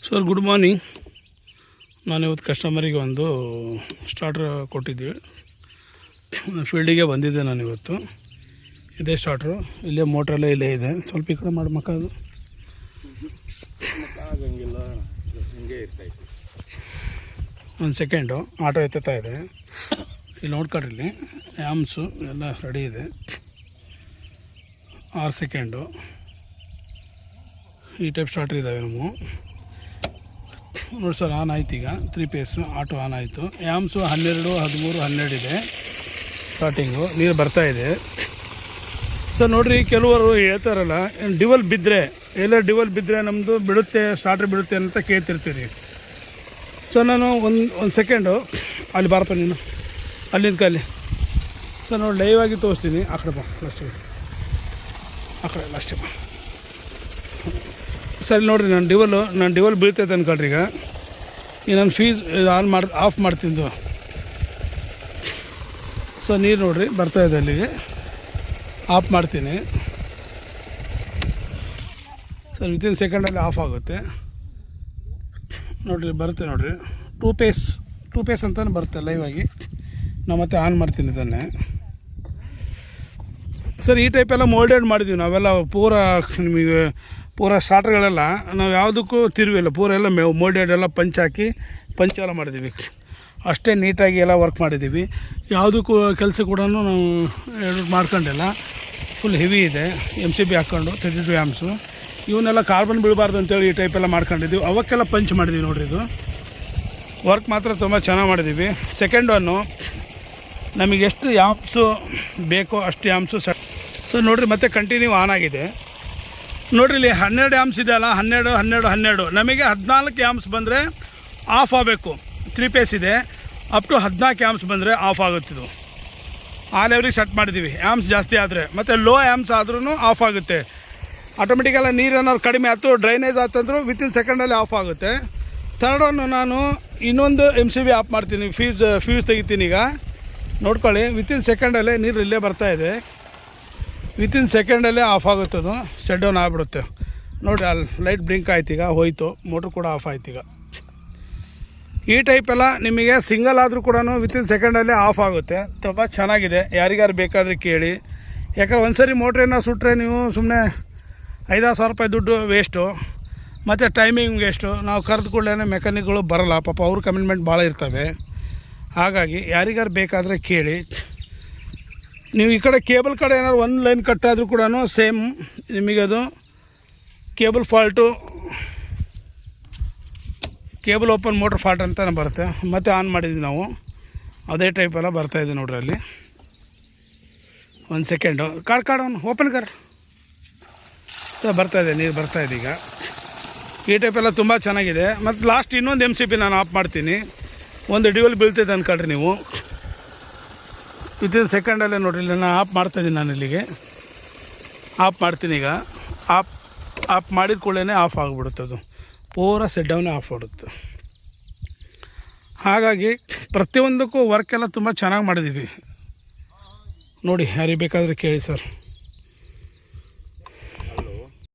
Sir good morning. ನಾನು ಇವತ್ತು ಕಸ್ಟಮರಿಗೆ ಒಂದು ಸ್ಟಾರ್ಟರ್ ಕೊಟ್ಟಿದ್ವಿ. ಫೀಲ್ಡಿಗೆ ಬಂದಿದ್ದೆ ನಾನು ಇವತ್ತು. ಇದೇ ಸ್ಟಾರ್ಟ್ರು, ಇಲ್ಲೇ ಮೋಟ್ರೆಲ್ಲ ಇಲ್ಲೇ ಇದೆ. ಸ್ವಲ್ಪ ಈ ಕಡೆ ಮಾಡಿ ಮಕ್ಕಳು ಒಂದು ಸೆಕೆಂಡು ಆಟೋ ಎತ್ತಾ ಇದೆ. ಇಲ್ಲಿ ನೋಡ್ಕೊಡ್ರಿ, ಇಲ್ಲಿ ಆ್ಯಮ್ಸು ಎಲ್ಲ ರೆಡಿ ಇದೆ. 6 ಸೆಕೆಂಡು ಈ ಟೈಪ್ ಸ್ಟಾರ್ಟರ್ ಇದ್ದಾವೆ ನಾವು. ನೋಡಿ ಸರ್, ಆನ್ ಆಯ್ತು. ಈಗ 3 ಪೇಸು ಆಟೋ ಆನ್ ಆಯಿತು. ಆ್ಯಮ್ಸು 12, 13, 12 ಇದೆ ಸ್ಟಾರ್ಟಿಂಗು. ನೀರು ಬರ್ತಾಯಿದೆ ಸರ್. ನೋಡಿರಿ, ಕೆಲವರು ಹೇಳ್ತಾರಲ್ಲ, ಡಿವಲ್ ಬಿದ್ದರೆ ಡಿವಲ್ ಬಿದ್ದರೆ ನಮ್ಮದು ಬಿಡುತ್ತೆ, ಸ್ಟಾರ್ಟರ್ ಬಿಡುತ್ತೆ ಅಂತ ಕೇಳ್ತಿರ್ತೀರಿ. ಸೊ ನಾನು ಒಂದು ಸೆಕೆಂಡು ಅಲ್ಲಿ ಬಾರಪ್ಪ, ನೀನು ಅಲ್ಲಿಂದ ಅಲ್ಲಿ ಸರ್ ನೋಡಿ ಲೈವ್ ಆಗಿ ತೋರಿಸ್ತೀನಿ. ಆ ಕಡೆ ಬಾ, ಲಾಸ್ಟಿಗೆ ಆ ಕಡೆ ಲಾಸ್ಟಿಗೆ ಬಾ ಸರ್. ನೋಡಿರಿ, ನಾನು ಡಿವಲ್ ಬೀಳ್ತೈತೆ ಅಂದ್ಕೊಳ್ರಿ. ಈಗ ನಾನು ಫೀಸ್ ಆಫ್ ಮಾಡ್ತಿದ್ದು. ಸೊ ನೀರು ನೋಡಿರಿ ಬರ್ತಾಯಿದೆ, ಅಲ್ಲಿಗೆ ಆಫ್ ಮಾಡ್ತೀನಿ ಸರ್. ವಿತಿನ್ ಸೆಕೆಂಡಲ್ಲಿ ಆಫ್ ಆಗುತ್ತೆ. ನೋಡಿರಿ ಬರುತ್ತೆ, ನೋಡಿರಿ 2 ಪೇಸ್ ಅಂತಲೇ ಬರುತ್ತೆ ಲೈವಾಗಿ. ನಾವು ಮತ್ತೆ ಆನ್ ಮಾಡ್ತೀನಿ ಇದನ್ನೇ ಸರ್. ಈ ಟೈಪೆಲ್ಲ ಮೋಲ್ಡೆಡ್ ಮಾಡಿದ್ದೀವಿ ನಾವೆಲ್ಲ. ಪೂರ ಸ್ಟಾರ್ಟರ್ಗಳೆಲ್ಲ ನಾವು ಯಾವುದಕ್ಕೂ ತಿರುವಿಲ್ಲ, ಪೂರ ಎಲ್ಲ ಮೋಲ್ಡೆಡ್ ಎಲ್ಲ ಪಂಚ್ ಎಲ್ಲ ಮಾಡಿದ್ದೀವಿ. ಅಷ್ಟೇ ನೀಟಾಗಿ ಎಲ್ಲ ವರ್ಕ್ ಮಾಡಿದ್ದೀವಿ. ಯಾವುದಕ್ಕೂ ಕೆಲಸ ಕೂಡ ನಾವು ಮಾಡ್ಕೊಂಡಿಲ್ಲ. ಫುಲ್ ಹೆವಿ ಇದೆ. MCB ಹಾಕ್ಕೊಂಡು 32 ಆ್ಯಮ್ಸು. ಇವನ್ನೆಲ್ಲ ಕಾರ್ಬನ್ ಬೀಳಬಾರ್ದು ಅಂತೇಳಿ ಈ ಟೈಪೆಲ್ಲ ಮಾಡ್ಕೊಂಡಿದ್ದೀವಿ. ಅವಕ್ಕೆಲ್ಲ ಪಂಚ್ ಮಾಡಿದ್ದೀವಿ ನೋಡಿರಿ. ಇದು ವರ್ಕ್ ಮಾತ್ರ ತುಂಬ ಚೆನ್ನಾಗಿ ಮಾಡಿದ್ದೀವಿ. ಸೆಕೆಂಡ್ ಒನ್ನು ನಮಗೆ ಎಷ್ಟು ಆ್ಯಮ್ಸು ಬೇಕೋ ಅಷ್ಟು ಆ್ಯಮ್ಸು ಸೊ ನೋಡಿರಿ, ಮತ್ತೆ ಕಂಟಿನ್ಯೂ ಆನ್ ಆಗಿದೆ. ನೋಡಿರಿ, ಇಲ್ಲಿ 12 ಆ್ಯಮ್ಸ್ ಇದೆ ಅಲ್ಲ, 12 ನಮಗೆ 14 ಆ್ಯಮ್ಸ್ ಬಂದರೆ ಆಫ್ ಆಗಬೇಕು. 3 ಪೇಸ್ ಇದೆ. ಅಪ್ ಟು 14 ಆ್ಯಮ್ಸ್ ಬಂದರೆ ಆಫ್ ಆಗುತ್ತಿದ್ದು. ಆ ಲೆವೆಲಿಗೆ ಸೆಟ್ ಮಾಡಿದ್ದೀವಿ. ಆ್ಯಮ್ಸ್ ಜಾಸ್ತಿ ಆದರೆ ಮತ್ತು ಲೋ ಆ್ಯಮ್ಸ್ ಆದ್ರೂ ಆಫ್ ಆಗುತ್ತೆ ಆಟೋಮೆಟಿಕಲ್ಲ. ನೀರೇನಾದ್ರು ಕಡಿಮೆ ಆಯ್ತು, ಡ್ರೈನೇಜ್ ಆಯ್ತಂದ್ರೂ ವಿತಿನ್ ಸೆಕೆಂಡಲ್ಲಿ ಆಫ್ ಆಗುತ್ತೆ. ಥರ್ಡ್ ಒನ್ನು ನಾನು ಇನ್ನೊಂದು MCB ಆಫ್ ಮಾಡ್ತೀನಿ, ಫ್ಯೂಸ್ ತೆಗಿತೀನಿ. ಈಗ ನೋಡ್ಕೊಳ್ಳಿ, ವಿತಿನ್ ಸೆಕೆಂಡಲ್ಲೇ ನೀರು ಇಲ್ಲೇ ಬರ್ತಾಯಿದೆ. ವಿತಿನ್ ಸೆಕೆಂಡಲ್ಲೇ ಆಫ್ ಆಗುತ್ತದು, ಶಟ್ ಡೌನ್ ಆಗಿಬಿಡುತ್ತೆ. ನೋಡಿರಿ, ಅಲ್ಲಿ ಲೈಟ್ ಬ್ಲಿಂಕ್ ಆಯ್ತು, ಈಗ ಹೋಯ್ತು. ಮೋಟ್ರ್ ಕೂಡ ಆಫ್ ಆಯ್ತು. ಈಗ ಈ ಟೈಪೆಲ್ಲ ನಿಮಗೆ ಸಿಂಗಲ್ ಆದರೂ ಕೂಡ ವಿತಿನ್ ಸೆಕೆಂಡಲ್ಲೇ ಆಫ್ ಆಗುತ್ತೆ. ತುಂಬ ಚೆನ್ನಾಗಿದೆ. ಯಾರಿಗಾರು ಬೇಕಾದರೆ ಕೇಳಿ. ಯಾಕಂದ್ರೆ ಒಂದು ಸರಿ ಮೋಟ್ರೇನ ಸುಟ್ಟರೆ ನೀವು ಸುಮ್ಮನೆ 5,000 ರೂಪಾಯಿ ದುಡ್ಡು ವೇಸ್ಟು, ಮತ್ತು ಟೈಮಿಂಗ್ ವೇಸ್ಟು. ನಾವು ಕರೆದು ಕೂಡಲೇ ಮೆಕ್ಯಾನಿಕ್ಗಳು ಬರೋಲ್ಲ ಪಾಪ, ಅವ್ರ ಕಮಿಟ್ಮೆಂಟ್ ಭಾಳ ಇರ್ತವೆ. ಹಾಗಾಗಿ ಯಾರಿಗಾರು ಬೇಕಾದರೆ ಕೇಳಿ. ನೀವು ಈ ಕಡೆ ಕೇಬಲ್ ಕಡೆ ಏನಾದ್ರು ಒಂದು ಲೈನ್ ಕಟ್ಟಾದರೂ ಕೂಡ ಸೇಮ್ ನಿಮಗದು cable fault, cable open motor fault ಅಂತಲೇ ಬರುತ್ತೆ. ಮತ್ತೆ ಆನ್ ಮಾಡಿದ್ವಿ ನಾವು, ಅದೇ ಟೈಪೆಲ್ಲ ಬರ್ತಾಯಿದೆ ನೋಡ್ರಿ. ಅಲ್ಲಿ ಒಂದು ಸೆಕೆಂಡು ಕಾರ್ಡ್ ಓಪನ್ ಕರ್ ಬರ್ತಾಯಿದೆ, ನೀರು ಬರ್ತಾಯಿದೆ. ಈಗ ಈ ಟೈಪೆಲ್ಲ ತುಂಬ ಚೆನ್ನಾಗಿದೆ. ಮತ್ತು ಲಾಸ್ಟ್ ಇನ್ನೊಂದು MCB ನಾನು ಆಫ್ ಮಾಡ್ತೀನಿ. ಒಂದು ಡ್ಯೂಲ್ ಬೀಳ್ತೈತೆ ಅಂದ್ಕೊಳ್ರಿ ನೀವು. ವಿತಿನ್ ಸೆಕೆಂಡಲ್ಲೇ ನೋಡಿರಿ, ನಾನು ಆಫ್ ಮಾಡ್ತಾಯಿದ್ದೀನಿ. ನಾನು ಇಲ್ಲಿಗೆ ಆಫ್ ಮಾಡ್ತೀನಿ. ಈಗ ಆಫ್ ಮಾಡಿದ ಕೂಡಲೇ ಆಫ್ ಆಗಿಬಿಡುತ್ತೆ. ಅದು ಪೂರ ಸೆಟ್ ಡೌನೇ ಆಫ್ ಆಗುತ್ತೆ. ಹಾಗಾಗಿ ಪ್ರತಿಯೊಂದಕ್ಕೂ ವರ್ಕೆಲ್ಲ ತುಂಬ ಚೆನ್ನಾಗಿ ಮಾಡಿದ್ದೀವಿ ನೋಡಿ. ಯಾರಿಗೆ ಬೇಕಾದರೆ ಕೇಳಿ ಸರ್.